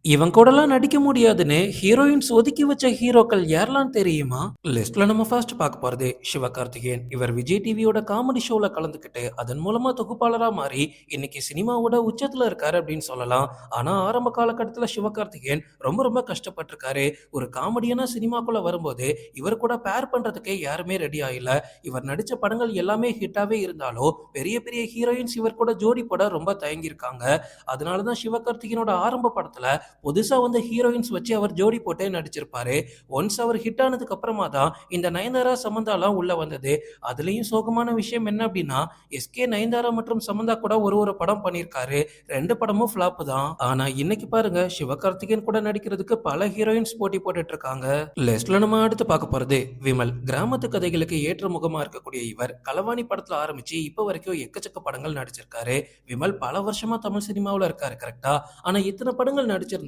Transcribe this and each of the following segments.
இவன் கூடலாம் நடிக்க முடியாதுன்னு ஹீரோயின்ஸ் ஒதுக்கி வச்ச ஹீரோக்கள் யாரெல்லாம் தெரியுமா? லிஸ்ட்ல நம்ம ஃபர்ஸ்ட் பார்க்க போறது சிவகார்த்திகேயன். இவர் விஜய் டிவியோட காமெடி ஷோல கலந்துக்கிட்டு அதன் மூலமா தொகுப்பாளரா மாறி இன்னைக்கு சினிமாவோட உச்சத்துல இருக்காரு அப்படின்னு சொல்லலாம். ஆனா ஆரம்ப காலகட்டத்துல சிவகார்த்திகேயன் ரொம்ப ரொம்ப கஷ்டப்பட்டிருக்காரு. ஒரு காமெடியனா சினிமாக்குள்ள வரும்போது இவர் கூட பேர் பண்றதுக்கே யாருமே ரெடி ஆகல. இவர் நடிச்ச படங்கள் எல்லாமே ஹிட்டாவே இருந்தாலும் பெரிய பெரிய ஹீரோயின்ஸ் இவர் கூட ஜோடி போட ரொம்ப தயங்கியிருக்காங்க. அதனாலதான் சிவகார்த்திகேயனோட ஆரம்ப படத்துல புதுசா வந்த ஹீரோயின்ஸ் வச்சு அவர் ஜோடி போட்டே நடிச்சிருப்பாரு. ஒன்ஸ் அவர் ஹிட் ஆனதுக்கு அப்புறமா தான் இந்த நயன்தாரா, சமந்தாலாம் உள்ள வந்தது. அதுலயும் சோகமான விஷயம் என்ன அப்படின்னா, எஸ்கே நயன்தாரா மற்றும் சமந்தா கூட ஒரு ஒரு படம் பண்ணியிருக்காரு. 2 படமும் ஃப்ளாப் தான். ஆனா இன்னைக்கு பாருங்க சிவகார்த்திகேயன் கூட நடிக்கிறதுக்கு பல ஹீரோயின்ஸ் போட்டி போட்டுட்டு இருக்காங்க. லிஸ்ட்ல நம்ம அடுத்து பார்க்க போறது விமல். கிராமத்து கதைகளுக்கு ஏற்ற முகமா இருக்கக்கூடிய இவர் களவாணி படத்துல ஆரம்பிச்சு இப்ப வரைக்கும் எக்கச்சக்க படங்கள் நடிச்சிருக்காரு. விமல் பல வருஷமா தமிழ் சினிமாவுல இருக்காரு கரெக்டா. ஆனா இத்தனை படங்கள் நடிச்சிருந்தாலும்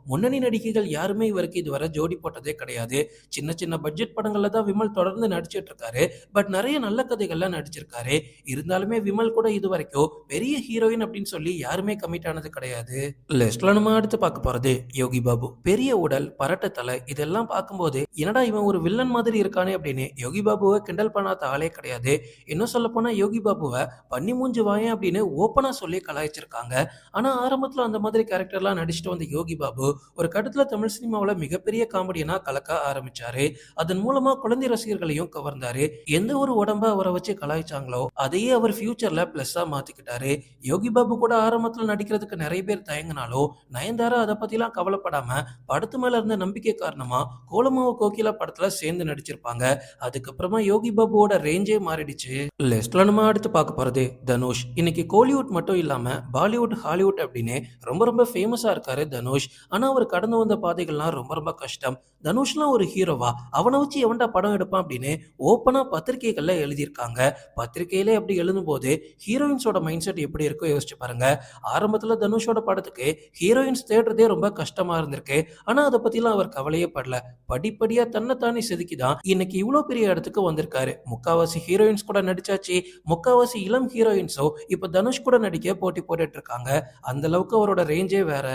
முன்னணி நடிகைகள் யாருமே இவருக்கு இதுவரை ஜோடி போட்டதே கிடையாது. சின்ன சின்ன பட்ஜெட் படங்கள்ல தான் விமல் தொடர்ந்து நடிச்சிட்டு இருக்காரு. பட் நிறைய நல்ல கதைகள்ல நடிச்சிருக்காரு. இருந்தாலுமே விமல் கூட இது வரைக்கும் பெரிய ஹீரோயின் அப்படின்னு சொல்லி யாருமே கமிட் ஆனது கிடையாது. லிஸ்ட்ல நம்ம அடுத்து பார்க்க போறது யோகி பாபு. பெரிய உடல், பரட்ட தலை இதெல்லாம் பார்க்கும்போது என்னடா இவன் ஒரு வில்லன் மாதிரி இருக்கானே அப்படின்னு யோகி பாபுவை கிண்டல் பண்ணாத ஆளே கிடையாது. இன்னும் சொல்ல போனா யோகி பாபுவை பன்னி மூஞ்சி வாயன் அப்படின்னு ஓப்பனா சொல்லி கலாய்ச்சிருக்காங்க. ஆனா ஆரம்பத்துல அந்த மாதிரி கேரக்டர்லாம் நடிச்சுட்டு வந்த யோகி பாபு ஒரு கட்டத்துல தமிழ் சினிமாவுல மிகப்பெரிய காமெடியனா கலக்க ஆரம்பிச்சாரு. அதன் மூலமா குழந்தை ரசிகர்களையும் கவர்ந்தாரு. எந்த ஒரு உடம்ப அவரை வச்சு கலாய்ச்சாங்களோ அதையே அவர் ஃபியூச்சர்ல பிளஸ்ஸா மாத்திக்கிட்டாரு. யோகி பாபு கூட ஆரம்பத்துல நடிக்கிறதுக்கு நிறைய பேர் தயங்கினாலும் நயன்தாரா அதை பத்திலாம் கவலைப்படாம படத்து மேல இருந்த நம்பிக்கை காரணமா கோலமாவு கோகிலா படத்துல சேர்ந்து நடிச்சிருப்பாங்க. அதுக்கப்புறமா யோகி பாபுவோட ரேஞ்சே மாறிடுச்சு. லிஸ்ட்ல நம்ம அடுத்து பார்க்க போறது தனுஷ். இன்னைக்கு கோலிவுட் மட்டும் இல்லாம பாலிவுட், ஹாலிவுட் அப்படின்னு ரொம்ப ரொம்ப ஃபேமஸா இருக்காரு தனுஷ். ஆனா அவர் கடந்து வந்த பாதைகள்லாம் ரொம்ப ரொம்ப கஷ்டம். தனுஷ்லாம் ஒரு ஹீரோவா, அவனை வச்சு எவன்டா படம் எடுப்பான் அப்படின்னு ஓப்பனா பத்திரிகைகள்ல எழுதியிருக்காங்க. பத்திரிகையிலே அப்படி எழுதும்போது ஹீரோயின்ஸோட மைண்ட் செட் எப்படி இருக்கோ யோசிச்சு பாருங்க. ஆரம்பத்துல தனுஷோட படத்துக்கு ஹீரோயின்ஸ் தேடுறதே ரொம்ப கஷ்டமா இருந்திருக்கு. ஆனா அதை பத்திலாம் அவர் கவலையே படல. படிப்படியா தன்னைத்தானே செதுக்கிதான் இன்னைக்கு இவ்வளவு பெரிய இடத்துக்கு வந்திருக்காரு. முக்காவாசி ஹீரோயின்ஸ் கூட நடிச்சாச்சு. முக்காவாசி இளம் ஹீரோயின்ஸோ இப்ப தனுஷ் கூட நடிக்க போட்டி போட்டுட்டு இருக்காங்க. அந்த அளவுக்கு அவரோட ரேஞ்சே வேற.